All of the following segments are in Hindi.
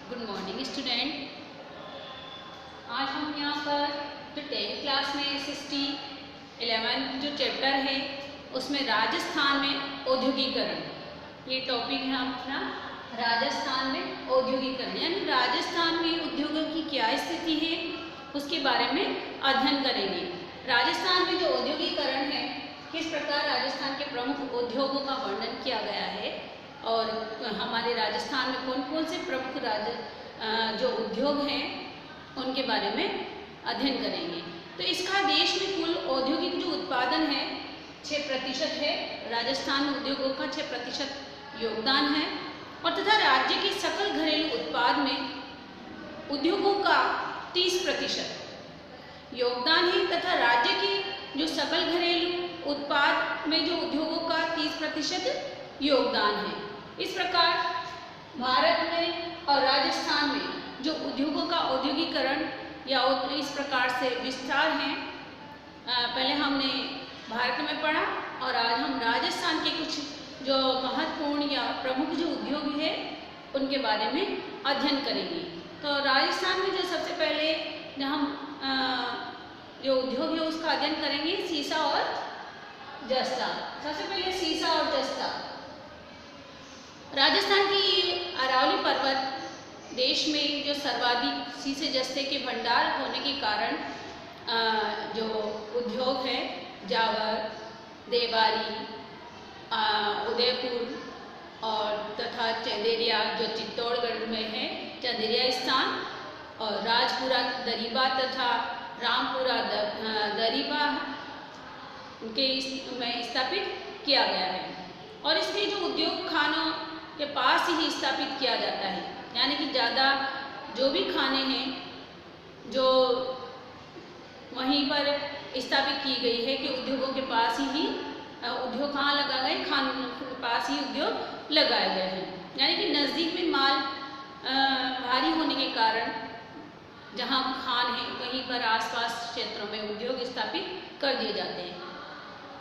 Good morning student. आज हम यहाँ पर जो 10th क्लास में SST 11 जो चैप्टर है उसमें राजस्थान में औद्योगिकरण, ये टॉपिक है अपना। राजस्थान में औद्योगिकरण यानी राजस्थान में उद्योगों की क्या स्थिति है उसके बारे में अध्ययन करेंगे। राजस्थान में जो औद्योगिकरण है, किस प्रकार राजस्थान के प्रमुख उद्योगों का वर्णन किया गया है और हमारे राजस्थान में कौन कौन से प्रमुख जो उद्योग हैं उनके बारे में अध्ययन करेंगे। तो इसका देश में कुल औद्योगिक जो उत्पादन है 6% है। राजस्थान में उद्योगों का 6% योगदान है और तथा राज्य के सकल घरेलू उत्पाद में उद्योगों का 30% योगदान है तथा राज्य के जो सकल घरेलू उत्पाद में जो उद्योगों का 30% योगदान है। इस प्रकार भारत में और राजस्थान में जो उद्योगों का औद्योगिकरण या इस प्रकार से विस्तार है, पहले हमने भारत में पढ़ा और आज हम राजस्थान के कुछ जो महत्वपूर्ण या प्रमुख जो उद्योग है उनके बारे में अध्ययन करेंगे। तो राजस्थान में जो सबसे पहले जो हम जो उद्योग है उसका अध्ययन करेंगे सीसा और जस्ता। सबसे पहले सीसा और जस्ता। राजस्थान की अरावली पर्वत देश में जो सर्वाधिक सीसे जस्ते के भंडार होने के कारण जो उद्योग है जावर, देवारी, उदयपुर और तथा चंदेरिया जो चित्तौड़गढ़ में है, चंदेरिया स्थान और राजपुरा दरीबा तथा रामपुरा दरीबा के में स्थापित किया गया है और इसके जो उद्योग खानों के पास ही स्थापित किया जाता है, यानी कि ज़्यादा जो भी खाने हैं जो वहीं पर स्थापित की गई है कि उद्योगों के पास ही उद्योग कहाँ लगाए गए, खानों के पास ही उद्योग लगाए गए हैं। यानी कि नज़दीक में माल भारी होने के कारण जहाँ खान है वहीं पर आसपास क्षेत्रों में उद्योग स्थापित कर दिए जाते हैं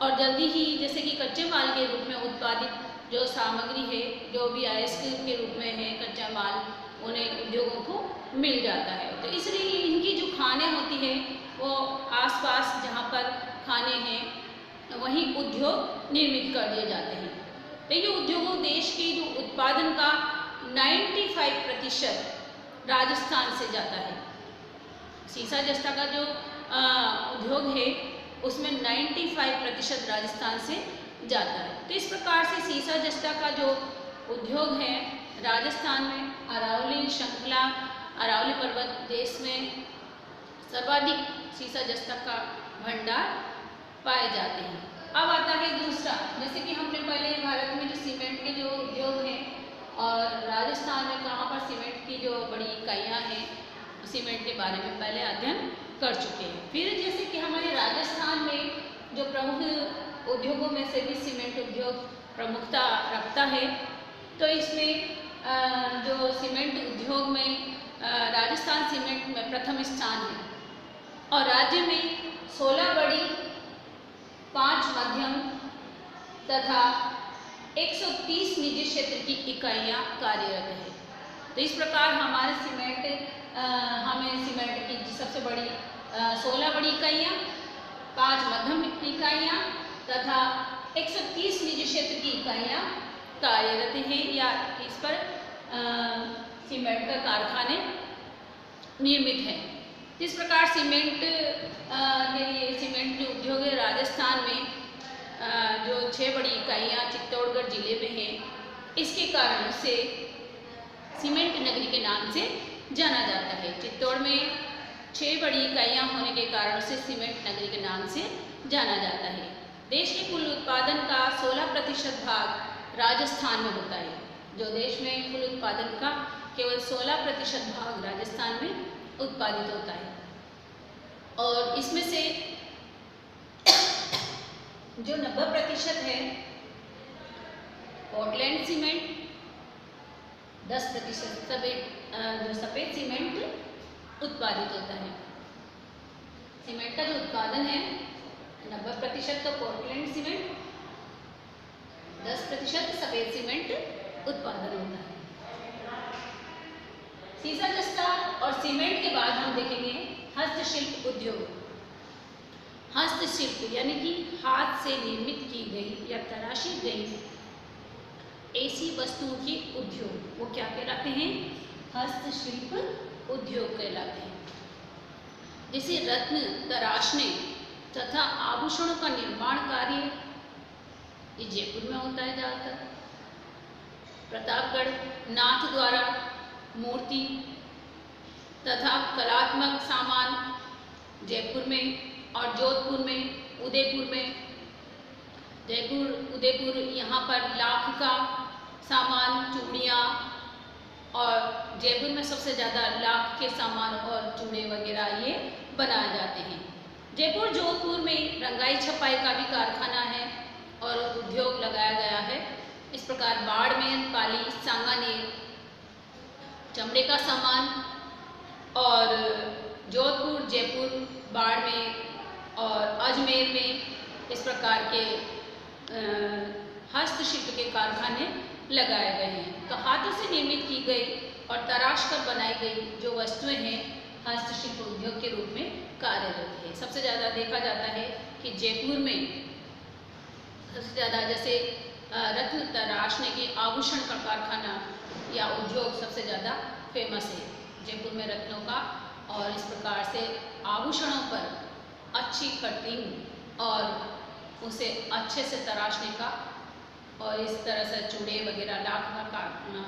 और जल्दी ही जैसे कि कच्चे माल के रूप में उत्पादित जो सामग्री है, जो भी अयस्क के रूप में है कच्चा माल, उन्हें उद्योगों को मिल जाता है। तो इसलिए इनकी जो खाने होती है वो आसपास जहाँ पर खाने हैं वहीं उद्योग निर्मित कर दिए जाते हैं। तो ये उद्योगों देश के जो उत्पादन का 95% राजस्थान से जाता है। सीसा जस्ता का जो उद्योग है उसमें 95% राजस्थान से जाता है। तो इस प्रकार से सीसा जस्ता का जो उद्योग है राजस्थान में अरावली श्रृंखला, अरावली पर्वत देश में सर्वाधिक सीसा जस्ता का भंडार पाए जाते हैं। अब आता है दूसरा, जैसे कि हमने पहले भारत में जो सीमेंट के जो उद्योग हैं और राजस्थान में कहाँ पर सीमेंट की जो बड़ी इकाइयाँ हैं सीमेंट के बारे में पहले अध्ययन कर चुके हैं। फिर जैसे कि हमारे राजस्थान में जो प्रमुख उद्योगों में से भी सीमेंट उद्योग प्रमुखता रखता है, तो इसमें जो सीमेंट उद्योग में राजस्थान सीमेंट में प्रथम स्थान है और राज्य में 16 बड़ी, 5 मध्यम तथा 130 निजी क्षेत्र की इकाइयाँ कार्यरत है। तो इस प्रकार हमारे हमें सीमेंट की सबसे बड़ी 16 बड़ी इकाइयाँ, 5 मध्यम इकाइयाँ तथा 130 निजी क्षेत्र की इकाइयाँ कार्यरत हैं या इस पर सीमेंट का कारखाने निर्मित हैं। इस प्रकार सीमेंट जो उद्योग है राजस्थान में जो 6 बड़ी इकाइयाँ चित्तौड़गढ़ जिले में हैं, इसके कारण से सीमेंट नगरी के नाम से जाना जाता है। चित्तौड़ में 6 बड़ी इकाइयाँ होने के कारण से सीमेंट नगरी के नाम से जाना जाता है। देश के कुल उत्पादन का 16% भाग राजस्थान में होता है। जो देश में कुल उत्पादन का केवल 16% भाग राजस्थान में उत्पादित होता है और इसमें से जो 90% है पोर्टलैंड सीमेंट, 10% जो सफ़ेद सीमेंट उत्पादित होता है। सीमेंट का जो उत्पादन है 90% तो पोर्टलैंड सीमेंट, 10% सफ़ेद सीमेंट उत्पादन होता है। सीसा जस्ता और सीमेंट के बाद हम देखेंगे हस्तशिल्प उद्योग। हस्तशिल्प यानी कि हाथ से निर्मित की गई या तराशी गई ऐसी वस्तुओं के उद्योग, वो क्या कहलाते हैं? हस्तशिल्प उद्योग कहलाते हैं। जैसे रत्न तराशने तथा आभूषणों का निर्माण कार्य ये जयपुर में होता है ज़्यादातर। प्रतापगढ़ नाथ द्वारा मूर्ति तथा कलात्मक सामान जयपुर में, और जोधपुर में, उदयपुर में, जयपुर उदयपुर यहाँ पर लाख का सामान, चूड़ियाँ, और जयपुर में सबसे ज़्यादा लाख के सामान और चूड़े वगैरह ये बनाए जाते हैं। जयपुर जोधपुर में रंगाई छपाई का भी कारखाना है और उद्योग लगाया गया है। इस प्रकार बाड़मेर, पाली, सांगानेर चमड़े का सामान, और जोधपुर, जयपुर, बाड़मेर और अजमेर में इस प्रकार के हस्तशिल्प के कारखाने लगाए गए हैं। तो हाथों से निर्मित की गई और तराश कर बनाई गई जो वस्तुएं हैं हस्तशिल्प उद्योग के रूप में कार्यरत है। सबसे ज़्यादा देखा जाता है कि जयपुर में सबसे ज़्यादा जैसे रत्न तराशने के आभूषण का कारखाना या उद्योग सबसे ज़्यादा फेमस है जयपुर में रत्नों का, और इस प्रकार से आभूषणों पर अच्छी कटिंग और उसे अच्छे से तराशने का, और इस तरह से चूड़े वगैरह लाख का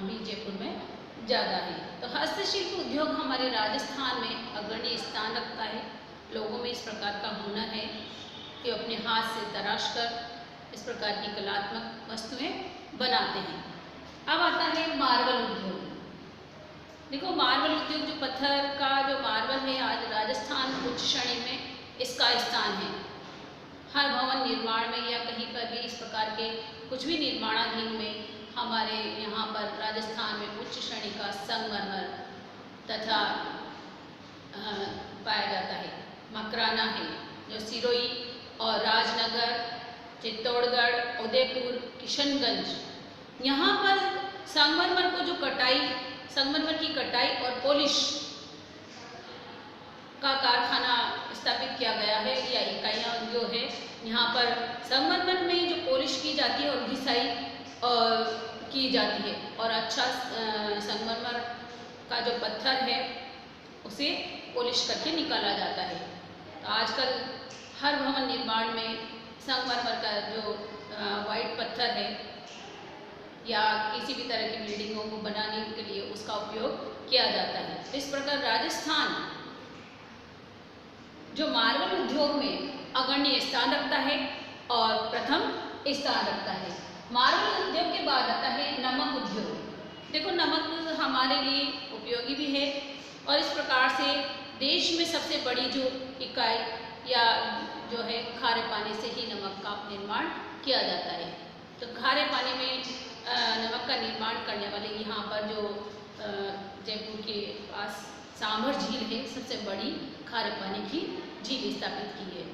भी जयपुर में ज़्यादा है। तो हस्तशिल्प उद्योग हमारे राजस्थान में अग्रणी स्थान रखता है। लोगों में इस प्रकार का हुनर है कि अपने हाथ से तराश कर इस प्रकार की कलात्मक वस्तुएं बनाते हैं। अब आता है मार्बल उद्योग। देखो मार्बल उद्योग जो पत्थर का जो मार्बल है, आज राजस्थान उच्च श्रेणी में इसका स्थान है। हर भवन निर्माण में या कहीं पर भी इस प्रकार के कुछ भी निर्माणाधीन में हमारे यहाँ पर राजस्थान में उच्च श्रेणी का संगमरमर तथा पाया जाता है। मकराना है जो सिरोही और राजनगर, चित्तौड़गढ़, उदयपुर, किशनगंज, यहाँ पर संगमरमर को जो कटाई, संगमरमर की कटाई और पॉलिश का कारखाना स्थापित किया गया है या इकाइयाँ जो है यहाँ पर संगमरमर में जो पॉलिश की जाती है और घिसाई की जाती है, और अच्छा संगमरमर का जो पत्थर है उसे पॉलिश करके निकाला जाता है। तो आजकल हर भवन निर्माण में संगमरमर का जो वाइट पत्थर है या किसी भी तरह की बिल्डिंगों को बनाने के लिए उसका उपयोग किया जाता है। इस प्रकार राजस्थान जो मार्बल उद्योग में अग्रणी स्थान रखता है और प्रथम स्थान रखता है। मार्बल उद्योग के बाद आता है नमक उद्योग। देखो नमक हमारे लिए उपयोगी भी है, और इस प्रकार से देश में सबसे बड़ी जो इकाई या जो है खारे पानी से ही नमक का निर्माण किया जाता है। तो खारे पानी में नमक का निर्माण करने वाले यहाँ पर जो जयपुर के पास सांभर झील है, सबसे बड़ी खारे पानी की झील स्थापित की है,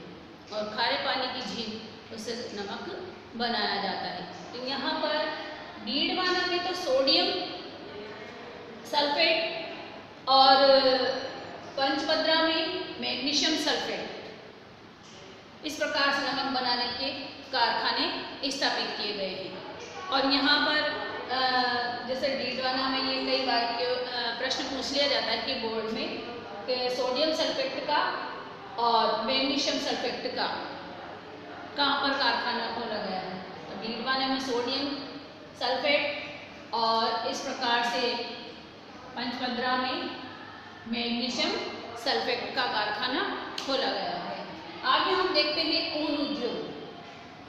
और खारे पानी की झील उससे नमक बनाया जाता है। तो यहाँ पर डीडवाना में तो सोडियम सल्फेट और पंचपद्रा में मैग्नीशियम सल्फेट, इस प्रकार से नमक बनाने के कारखाने स्थापित किए गए हैं। और यहाँ पर जैसे डीडवाना में ये कई बार प्रश्न पूछ लिया जाता है कि बोर्ड में कि सोडियम सल्फेट का और मैग्नीशियम सल्फेट का कहाँ पर कारखाना खोला गया है। तो डीडवाना में सोडियम सल्फेट और इस प्रकार से पंचपद्रा में मैग्नीशियम सल्फेट का कारखाना खोला गया है। आगे हम देखते हैं ऊन उद्योग।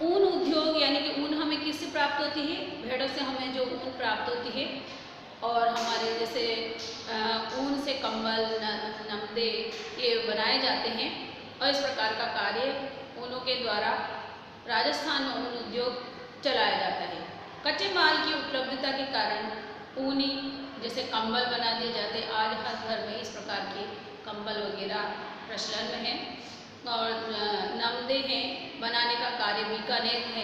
ऊन उद्योग यानी कि ऊन हमें किससे प्राप्त होती है? भेड़ों से हमें जो ऊन प्राप्त होती है, और हमारे जैसे ऊन से कंबल, नमदे ये बनाए जाते हैं, और इस प्रकार का कार्य ऊनों के द्वारा राजस्थान में ऊन उद्योग चलाया जाता है। कच्चे माल की उपलब्धता के कारण ऊनी जैसे कंबल बना दिए जाते हैं। आज हर घर में इस प्रकार के कंबल वगैरह प्रचलन में है, और नमदे हैं बनाने का कार्य बीकानेर है,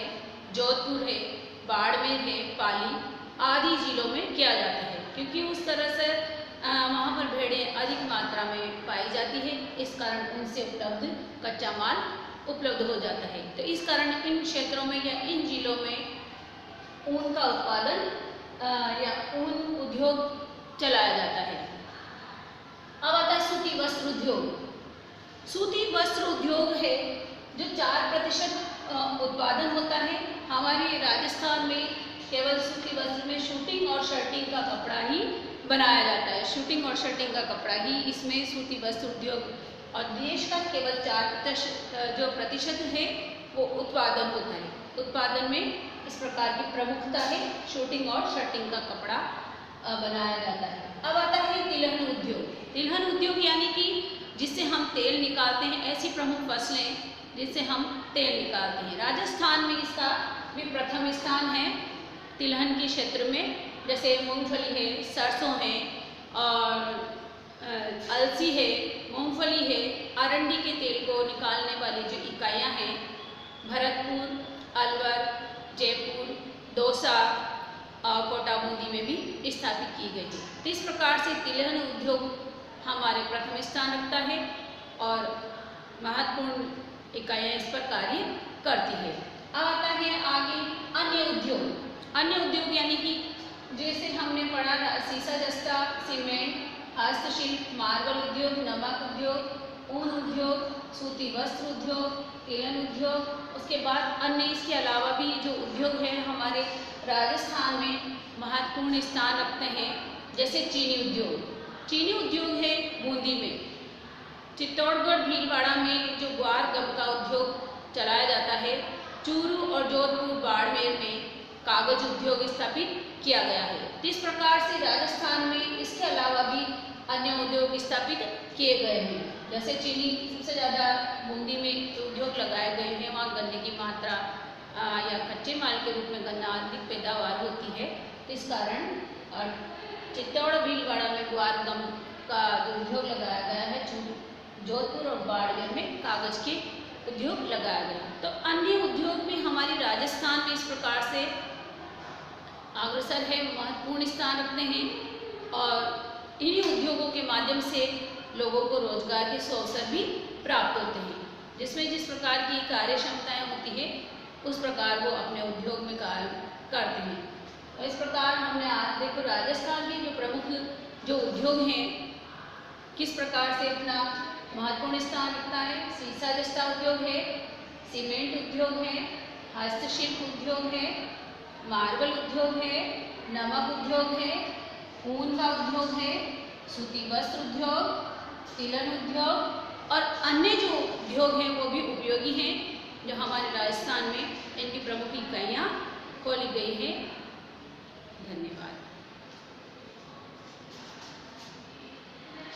जोधपुर है, बाड़मेर है, पाली आदि जिलों में किया जाता है, क्योंकि उस तरह से वहाँ पर भेड़ें अधिक मात्रा में पाई जाती है, इस कारण उनसे उपलब्ध कच्चा माल उपलब्ध हो जाता है। तो इस कारण इन क्षेत्रों में या इन जिलों में ऊन का उत्पादन या ऊन उद्योग चलाया जाता है। अब आता है सूती वस्त्र उद्योग। सूती वस्त्र उद्योग है जो 4% उत्पादन होता है। हमारे राजस्थान में केवल सूती वस्त्र में शूटिंग और शर्टिंग का कपड़ा ही बनाया जाता है। शूटिंग और शर्टिंग का कपड़ा ही इसमें सूती वस्त्र उद्योग, और देश का केवल 4% जो प्रतिशत है वो उत्पादन होता है। उत्पादन में इस प्रकार की प्रमुखता है, शूटिंग और शर्टिंग का कपड़ा बनाया जाता है। अब आता है तिलहन उद्योग। तिलहन उद्योग यानी कि जिससे हम तेल निकालते हैं, ऐसी प्रमुख फसलें जिससे हम तेल निकालते हैं। राजस्थान में इसका भी प्रथम स्थान है तिलहन के क्षेत्र में, जैसे मूंगफली है, सरसों है और अलसी है, मूंगफली है। अरंडी के तेल को निकालने वाली जो इकाइयाँ हैं भरतपुर, अलवर, जयपुर, दौसा और कोटा बूंदी में भी स्थापित की गई है। तो इस प्रकार से तिलहन उद्योग हमारे प्रथम स्थान रखता है और महत्वपूर्ण इकाइयाँ इस पर कार्य करती है। अब आता है आगे अन्य उद्योग। अन्य उद्योग यानी कि जैसे हमने पढ़ा सीसा जस्ता, सीमेंट, हस्तशिल्प, मार्बल उद्योग, नमक उद्योग, ऊन उद्योग, सूती वस्त्र उद्योग, तिलहन उद्योग। उसके बाद अन्य इसके अलावा भी जो उद्योग है हमारे राजस्थान में महत्वपूर्ण स्थान रखते हैं, जैसे चीनी उद्योग। चीनी उद्योग है बूंदी में। चित्तौड़गढ़, भीलवाड़ा में जो ग्वार गम का उद्योग चलाया जाता है। चूरू और जोधपुर, बाड़मेर में कागज उद्योग स्थापित किया गया है। तो इस प्रकार से राजस्थान में इसके अलावा भी अन्य उद्योग स्थापित किए गए हैं। जैसे चीनी सबसे ज़्यादा बूंदी में उद्योग लगाए गए हैं, वहाँ गन्ने की मात्रा या कच्चे माल के रूप में गन्ना अधिक पैदावार होती है। तो इस कारण और चित्तौड़, भीलवाड़ा में ग्वार गम का जो उद्योग लगाया गया है, जोधपुर और बाड़मेर में कागज के उद्योग लगाया गया। तो अन्य उद्योग में हमारी राजस्थान में इस प्रकार से अग्रसर है, महत्वपूर्ण स्थान रखते हैं और इन्हीं उद्योगों के माध्यम से लोगों को रोजगार के अवसर भी प्राप्त होते हैं। जिसमें जिस प्रकार की कार्य क्षमताएँ होती है उस प्रकार वो अपने उद्योग में कार्य करते हैं। तो इस प्रकार हमने आज देखो राजस्थान के जो प्रमुख जो उद्योग हैं किस प्रकार से अपना महत्वपूर्ण स्थान रखता है। सीसा जस्ता उद्योग है, सीमेंट उद्योग है, हस्तशिल्प उद्योग है, मार्बल उद्योग है, नमक उद्योग है, ऊन का उद्योग है, सूती वस्त्र उद्योग, तिलहन उद्योग और अन्य जो उद्योग हैं वो भी उपयोगी हैं जो हमारे राजस्थान में इनकी प्रमुख इकाइयाँ खोली गई हैं।